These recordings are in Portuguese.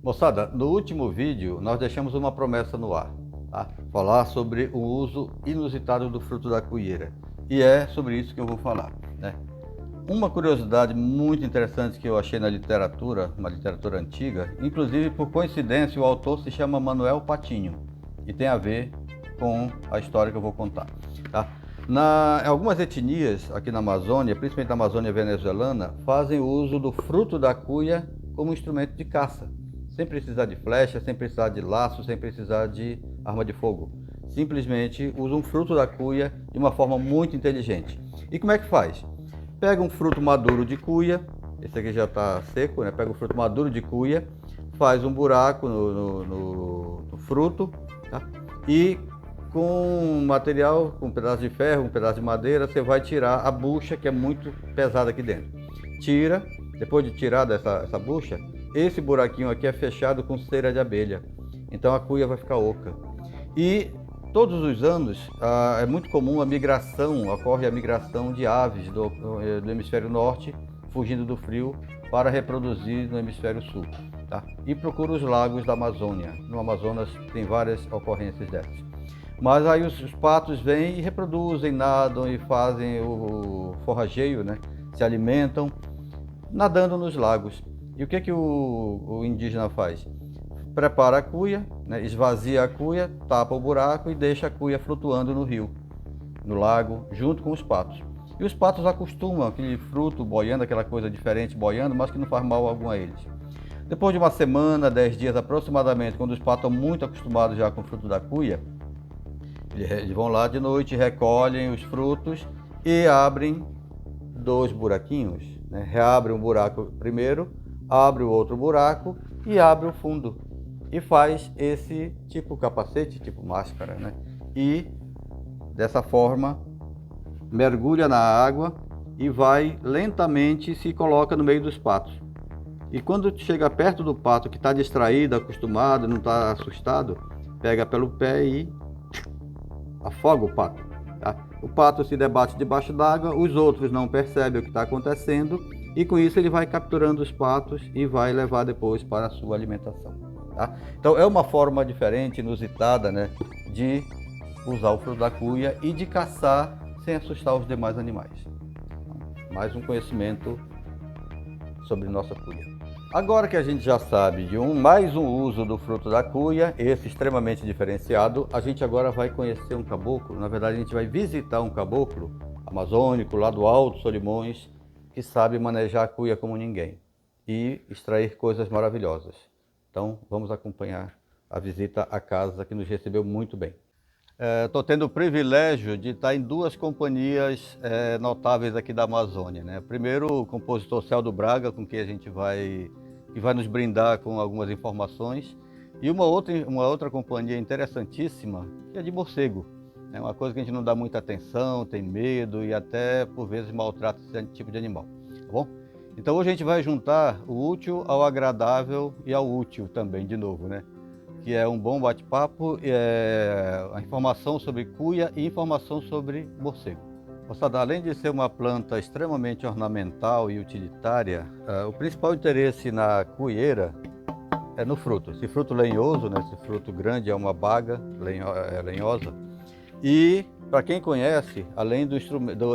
Moçada, no último vídeo nós deixamos uma promessa no ar, tá? Falar sobre o uso inusitado do fruto da cuieira. E é sobre isso que eu vou falar, né? Uma curiosidade muito interessante que eu achei na literatura, uma literatura antiga, inclusive por coincidência o autor se chama Manuel Patinho e tem a ver com a história que eu vou contar, tá? Algumas etnias aqui na Amazônia, principalmente na Amazônia venezuelana, fazem uso do fruto da cuia como instrumento de caça, sem precisar de flecha, sem precisar de laço, sem precisar de arma de fogo. Simplesmente usam o fruto da cuia de uma forma muito inteligente. E como é que faz? Pega um fruto maduro de cuia, esse aqui já está seco, né? Pega um fruto maduro de cuia, faz um buraco no fruto, tá? E com material, com um pedaço de ferro, um pedaço de madeira, você vai tirar a bucha que é muito pesada aqui dentro. Tira, depois de tirar essa bucha, esse buraquinho aqui é fechado com cera de abelha, então a cuia vai ficar oca. E todos os anos é muito comum ocorre a migração de aves do hemisfério norte, fugindo do frio, para reproduzir no hemisfério sul, tá? E procura os lagos da Amazônia. No Amazonas tem várias ocorrências dessas. Mas aí os patos vêm e reproduzem, nadam e fazem o forrageio, né? Se alimentam nadando nos lagos. E o que o indígena faz? Prepara a cuia, né? Esvazia a cuia, tapa o buraco e deixa a cuia flutuando no rio, no lago, junto com os patos. E os patos acostumam aquele fruto boiando, aquela coisa diferente boiando, mas que não faz mal algum a eles. Depois de uma semana, 10 dias aproximadamente, quando os patos estão muito acostumados já com o fruto da cuia, eles vão lá de noite, recolhem os frutos e abrem dois buraquinhos, né? Reabre um buraco primeiro, abre o outro buraco e abre o fundo. E faz esse tipo capacete, tipo máscara, né? E dessa forma mergulha na água e vai lentamente se coloca no meio dos patos. E quando chega perto do pato que está distraído, acostumado, não está assustado, pega pelo pé e afoga o pato, tá? O pato se debate debaixo d'água, os outros não percebem o que está acontecendo e com isso ele vai capturando os patos e vai levar depois para a sua alimentação, tá? Então é uma forma diferente, inusitada, né, de usar o fruto da cuia e de caçar sem assustar os demais animais. Mais um conhecimento sobre nossa cuia. Agora que a gente já sabe de mais um uso do fruto da cuia, esse extremamente diferenciado, a gente agora vai conhecer um caboclo. Na verdade, a gente vai visitar um caboclo amazônico lá do Alto Solimões, que sabe manejar a cuia como ninguém e extrair coisas maravilhosas. Então, vamos acompanhar a visita à casa que nos recebeu muito bem. Estou tendo o privilégio de estar em duas companhias notáveis aqui da Amazônia, né? Primeiro, o compositor Celdo Braga, com quem a gente vai nos brindar com algumas informações, e uma outra companhia interessantíssima, que é de morcego. É uma coisa que a gente não dá muita atenção, tem medo e até, por vezes, maltrata esse tipo de animal, tá bom? Então hoje a gente vai juntar o útil ao agradável e ao útil também, de novo, né? Que é um bom bate-papo, a informação sobre cuia e informação sobre morcego. Moçada, além de ser uma planta extremamente ornamental e utilitária, o principal interesse na cuieira é no fruto. Esse fruto lenhoso, né, esse fruto grande é uma baga lenhosa. E, para quem conhece, além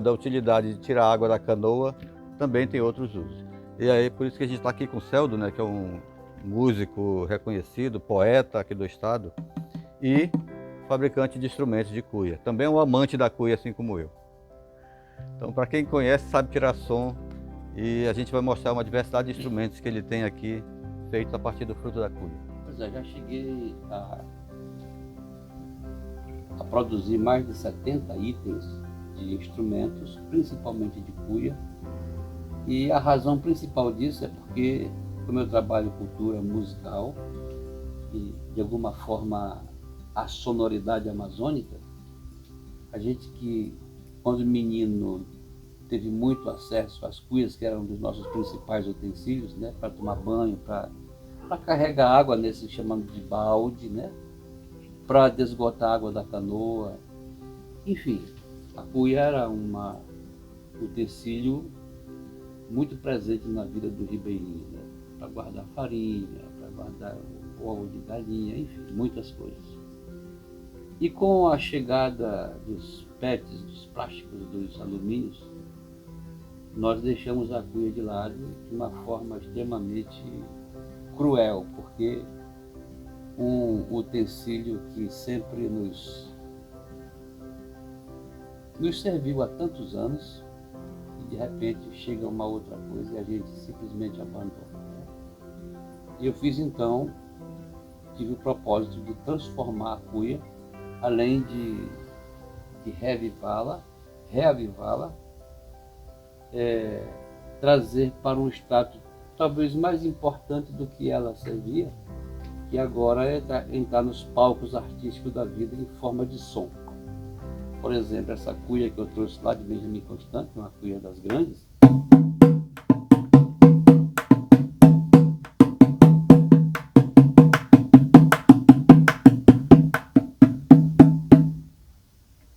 da utilidade de tirar a água da canoa, também tem outros usos. E aí, por isso que a gente está aqui com o Celdo, né, que é um músico reconhecido, poeta aqui do estado e fabricante de instrumentos de cuia. Também é um amante da cuia, assim como eu. Então, para quem conhece, sabe tirar som e a gente vai mostrar uma diversidade de instrumentos que ele tem aqui, feitos a partir do fruto da cuia. Pois é, já cheguei a produzir mais de 70 itens de instrumentos, principalmente de cuia. E a razão principal disso é porque, como eu trabalho cultura musical e de alguma forma a sonoridade amazônica, a gente que quando menino teve muito acesso às cuias, que eram um dos nossos principais utensílios, né, para tomar banho, para carregar água nesse chamado de balde, né, para desgotar a água da canoa. Enfim, a cuia era um utensílio muito presente na vida do ribeirinho, né? Para guardar farinha, para guardar o ovo de galinha, enfim, muitas coisas. E com a chegada dos PETs, dos plásticos, dos alumínios, nós deixamos a cuia de lado de uma forma extremamente cruel, porque um utensílio que sempre nos serviu há tantos anos, e de repente chega uma outra coisa e a gente simplesmente abandona. E eu fiz então, tive o propósito de transformar a cuia, além de reavivá-la, trazer para um status talvez mais importante do que ela servia, que agora é entrar nos palcos artísticos da vida em forma de som. Por exemplo, essa cuia que eu trouxe lá de Benjamin Constant, uma cuia das grandes,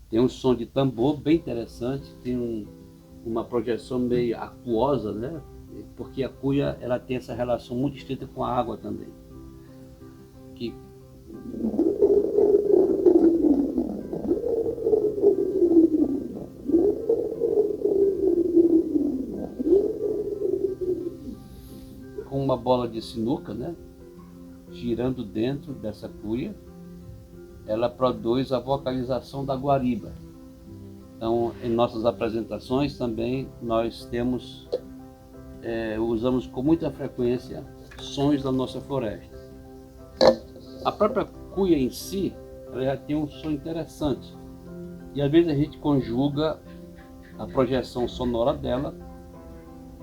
tem um som de tambor bem interessante, tem uma projeção meio aquosa, né? Porque a cuia ela tem essa relação muito estreita com a água também. Com uma bola de sinuca, né? Girando dentro dessa cuia, ela produz a vocalização da guariba. Então, em nossas apresentações também nós usamos com muita frequência sons da nossa floresta. A própria cuia em si, ela já tem um som interessante. E às vezes a gente conjuga a projeção sonora dela,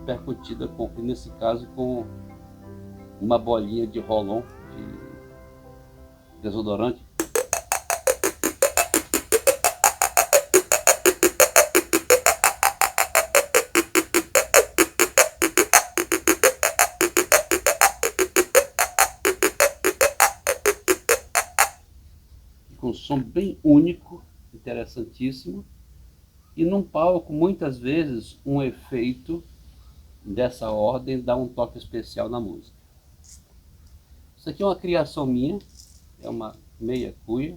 percutida nesse caso com uma bolinha de roll-on, de desodorante. Com um som bem único, interessantíssimo, e num palco muitas vezes um efeito dessa ordem dá um toque especial na música. Isso aqui é uma criação minha, é uma meia cuia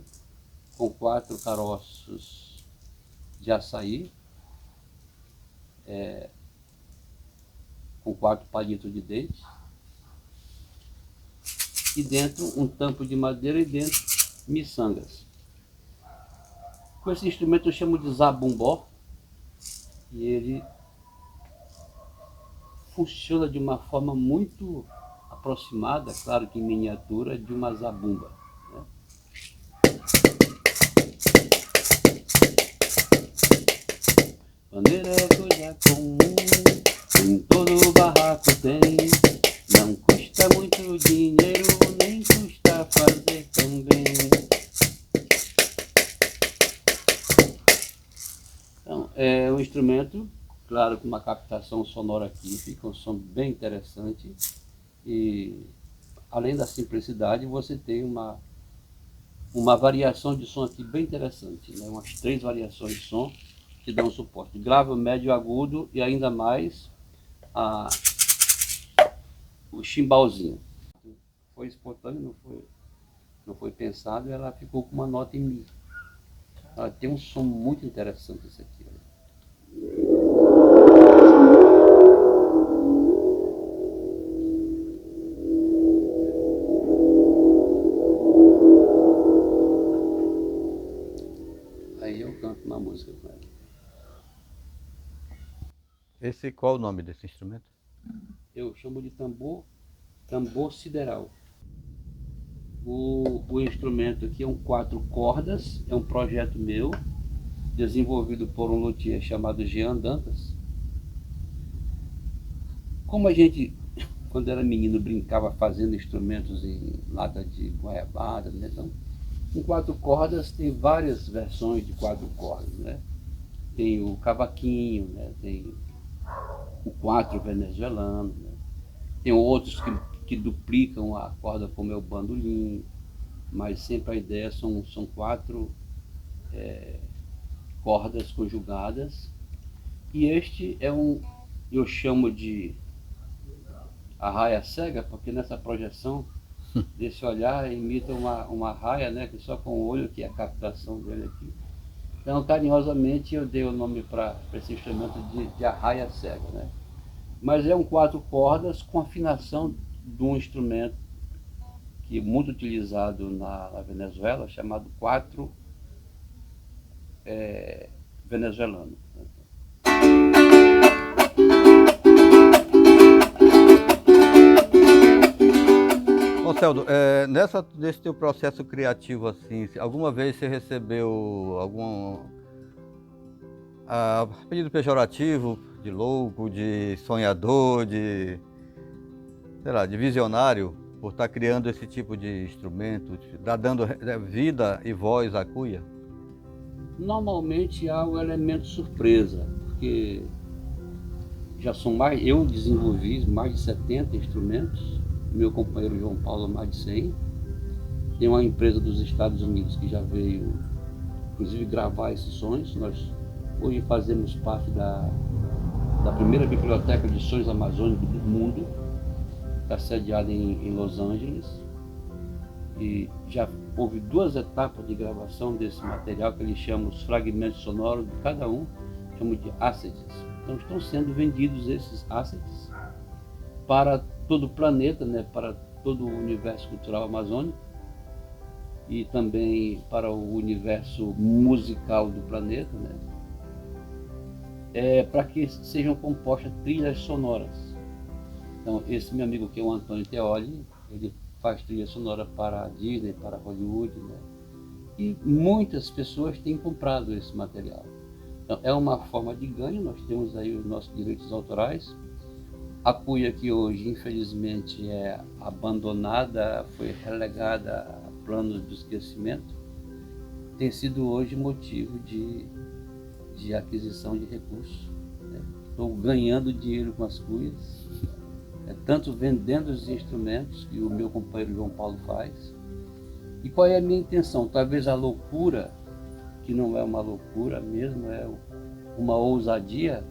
com 4 caroços de açaí, com 4 palitos de dente, e dentro um tampo de madeira e dentro miçangas. Com esse instrumento eu chamo de zabumbó, e ele funciona de uma forma muito aproximada, claro que em miniatura, de uma zabumba, né? Pandeiro é coisa comum, em todo barraco tem, não custa muito dinheiro, nem custa fazer tão bem. Então, é um instrumento, claro, com uma captação sonora aqui, fica um som bem interessante. E além da simplicidade, você tem uma variação de som aqui bem interessante, né? Umas 3 variações de som que dão suporte: grave, médio, agudo e ainda mais o chimbalzinho. Foi espontâneo, não foi pensado, e ela ficou com uma nota em mi. Ela tem um som muito interessante esse aqui, né? Aí eu canto uma música com ela. Qual o nome desse instrumento? Eu chamo de tambor sideral. O instrumento aqui é um 4 cordas, é um projeto meu, desenvolvido por um luthier chamado Jean Dantas. Como a gente, quando era menino, brincava fazendo instrumentos em lata de goiabada, né? Então, com 4 cordas tem várias versões de 4 cordas, né? Tem o cavaquinho, né? Tem o 4 venezuelano, né? Tem outros que duplicam a corda, como é o bandolim, mas sempre a ideia são 4 cordas conjugadas. E este é eu chamo de arraia cega, porque nessa projeção Desse olhar imita uma raia, né? Que só com o olho que é a captação dele aqui. Então, carinhosamente, eu dei o nome para esse instrumento de arraia cega, né? Mas é um 4 cordas com afinação de um instrumento que é muito utilizado na Venezuela, chamado 4 venezuelano. Ô Celdo, nesse teu processo criativo assim, alguma vez você recebeu algum pedido pejorativo, de louco, de sonhador, de, sei lá, de visionário, por estar criando esse tipo de instrumento, dando vida e voz à cuia? Normalmente há o elemento surpresa, porque eu desenvolvi mais de 70 instrumentos, meu companheiro João Paulo mais de 100. Tem uma empresa dos Estados Unidos que já veio, inclusive, gravar esses sons. Nós hoje fazemos parte da primeira biblioteca de sons amazônicos do mundo, está sediada em Los Angeles, e já houve 2 etapas de gravação desse material que eles chamam os fragmentos sonoros de cada um, chamam de assets. Então estão sendo vendidos esses assets para todo o planeta, né, para todo o universo cultural amazônico e também para o universo musical do planeta, né, para que sejam compostas trilhas sonoras. Então esse meu amigo que é o Antônio Teoli, ele faz trilha sonora para a Disney, para Hollywood, né, e muitas pessoas têm comprado esse material. Então é uma forma de ganho, nós temos aí os nossos direitos autorais. A cuia, que hoje infelizmente é abandonada, foi relegada a planos de esquecimento, tem sido hoje motivo de aquisição de recursos, né? Estou ganhando dinheiro com as cuias, tanto vendendo os instrumentos que o meu companheiro João Paulo faz. E qual é a minha intenção? Talvez a loucura, que não é uma loucura mesmo, é uma ousadia.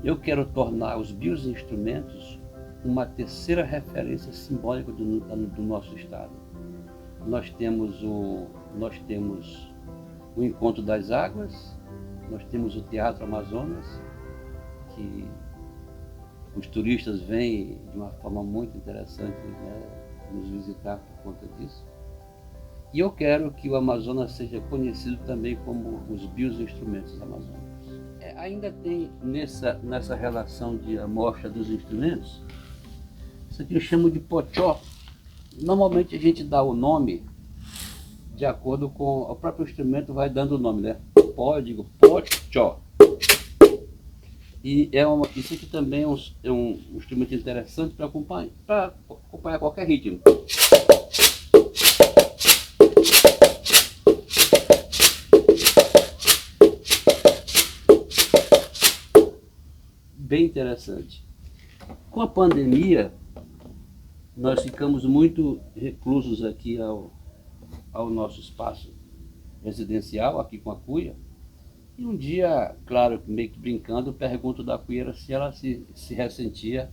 Eu quero tornar os bioinstrumentos uma terceira referência simbólica do nosso estado. Nós temos o Encontro das Águas, nós temos o Teatro Amazonas, que os turistas vêm de uma forma muito interessante, né, nos visitar por conta disso. E eu quero que o Amazonas seja conhecido também como os bioinstrumentos amazônicos. Ainda tem nessa relação de amostra dos instrumentos, isso aqui eu chamo de pochó. Normalmente a gente dá o nome de acordo com o próprio instrumento, vai dando o nome, né? Pó, eu digo pochó. E isso aqui também é um instrumento interessante para acompanhar qualquer ritmo. Bem interessante. Com a pandemia, nós ficamos muito reclusos aqui ao nosso espaço residencial, aqui com a cuia. E um dia, claro, meio que brincando, pergunto da cuieira se ela se ressentia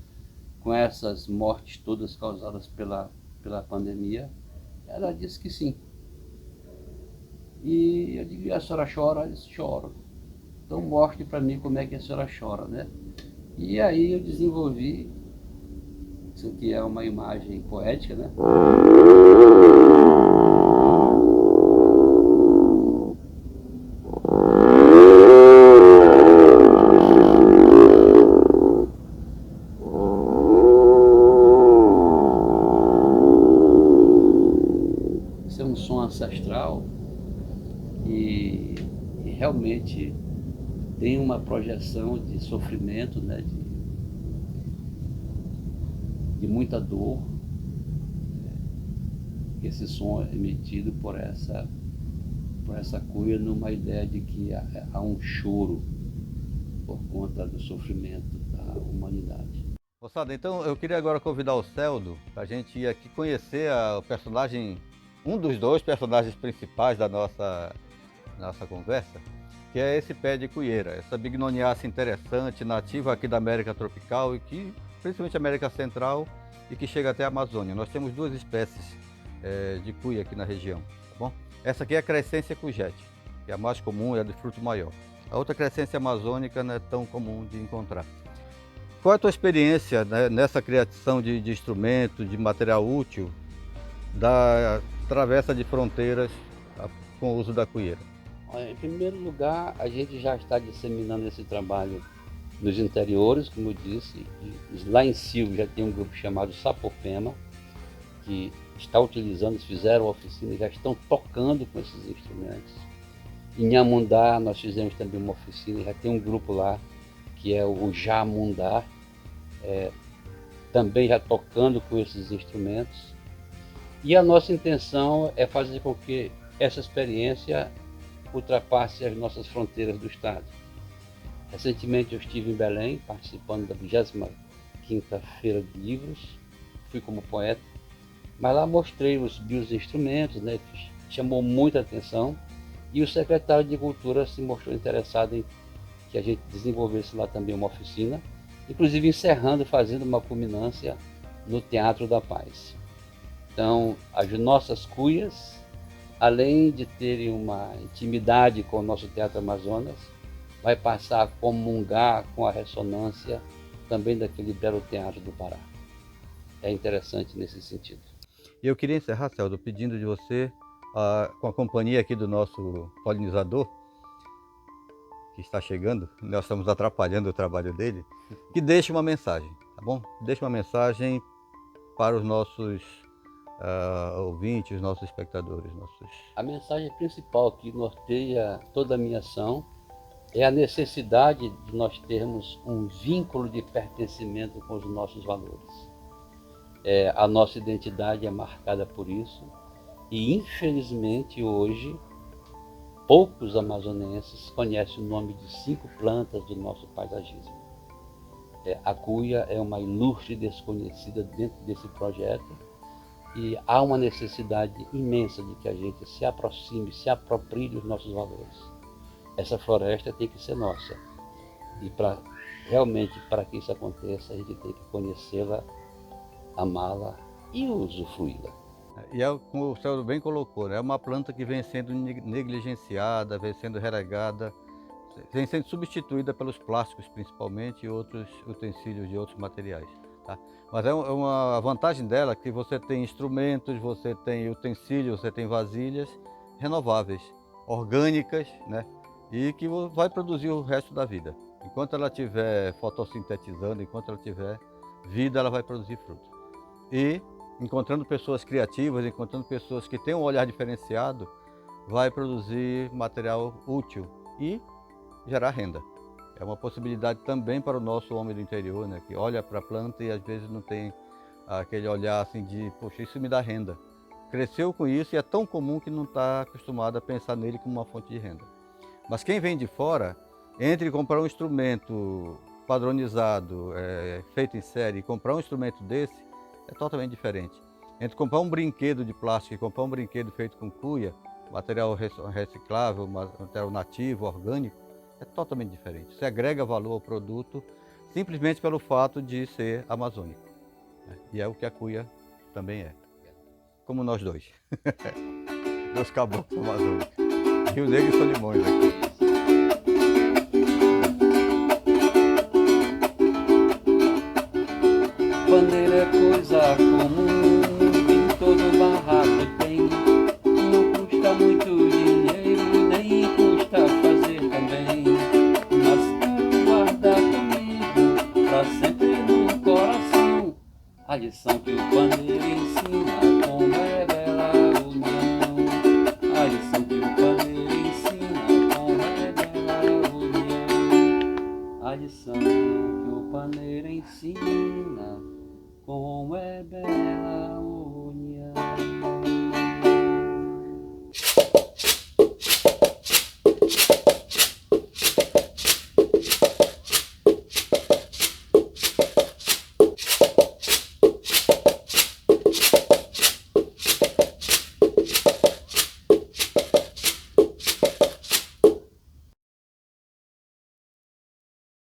com essas mortes todas causadas pela pandemia. Ela disse que sim. E eu digo, e a senhora chora? Ela disse, choro. Então mostre para mim como é que a senhora chora, né? E aí eu desenvolvi, isso aqui é uma imagem poética, né? Isso é um som ancestral e realmente tem uma projeção de sofrimento, né, de muita dor. Esse som é emitido por essa cuia numa ideia de que há um choro por conta do sofrimento da humanidade. Moçada, então eu queria agora convidar o Celdo para a gente ir aqui conhecer o personagem, um dos 2 personagens principais da nossa conversa, que é esse pé de cuieira, essa bignoniácea interessante, nativa aqui da América tropical e que, principalmente América Central, e que chega até a Amazônia. Nós temos duas espécies de cuia aqui na região, tá bom? Essa aqui é a Crescência cujete, que é a mais comum, é a de fruto maior. A outra Crescência amazônica não é tão comum de encontrar. Qual é a tua experiência, né, nessa criação de instrumentos, de material útil, da travessa de fronteiras com o uso da cuieira? Em primeiro lugar, a gente já está disseminando esse trabalho nos interiores, como eu disse, e lá em Silvio já tem um grupo chamado Sapopema, que está utilizando, fizeram oficina e já estão tocando com esses instrumentos. Em Amundá nós fizemos também uma oficina, já tem um grupo lá, que é o Jamundá, também já tocando com esses instrumentos. E a nossa intenção é fazer com que essa experiência ultrapasse as nossas fronteiras do estado. Recentemente eu estive em Belém, participando da 25ª Feira de Livros, fui como poeta, mas lá mostrei os bioinstrumentos, né, chamou muita atenção, e o secretário de Cultura se mostrou interessado em que a gente desenvolvesse lá também uma oficina, inclusive encerrando, fazendo uma culminância no Teatro da Paz. Então, as nossas cuias, além de terem uma intimidade com o nosso Teatro Amazonas, vai passar a comungar com a ressonância também daquele belo Teatro do Pará. É interessante nesse sentido. E eu queria encerrar, Celdo, pedindo de você, com a companhia aqui do nosso polinizador, que está chegando, nós estamos atrapalhando o trabalho dele, que deixe uma mensagem, tá bom? Deixe uma mensagem para os nossos ouvintes, os nossos espectadores. A mensagem principal que norteia toda a minha ação é a necessidade de nós termos um vínculo de pertencimento com os nossos valores. A nossa identidade é marcada por isso e, infelizmente, hoje, poucos amazonenses conhecem o nome de 5 plantas do nosso paisagismo. A cuia é uma ilustre desconhecida dentro desse projeto e há uma necessidade imensa de que a gente se aproxime, se aproprie dos nossos valores. Essa floresta tem que ser nossa e realmente para que isso aconteça a gente tem que conhecê-la, amá-la e usufruí-la. E como o Celso bem colocou, né? É uma planta que vem sendo negligenciada, vem sendo relegada, vem sendo substituída pelos plásticos principalmente e outros utensílios de outros materiais. Tá? Mas a vantagem dela é que você tem instrumentos, você tem utensílios, você tem vasilhas renováveis, orgânicas, né? E que vai produzir o resto da vida. Enquanto ela estiver fotossintetizando, enquanto ela tiver vida, ela vai produzir fruto. E encontrando pessoas criativas, encontrando pessoas que têm um olhar diferenciado, vai produzir material útil e gerar renda. É uma possibilidade também para o nosso homem do interior, né, que olha para a planta e às vezes não tem aquele olhar assim de, poxa, isso me dá renda. Cresceu com isso e é tão comum que não está acostumado a pensar nele como uma fonte de renda. Mas quem vem de fora, entre comprar um instrumento padronizado, feito em série, e comprar um instrumento desse, é totalmente diferente. Entre comprar um brinquedo de plástico e comprar um brinquedo feito com cuia, material reciclável, material nativo, orgânico, é totalmente diferente. Você agrega valor ao produto simplesmente pelo fato de ser amazônico. E é o que a cuia também é. Como nós dois. Dois caboclos amazônicos. Rio Negro e Solimões aqui. Bandeira é coisa comum, em todo barraco tem. Não custa muito dinheiro, nem custa fazer também. Mas quero guardar comigo, pra sempre no coração, a lição que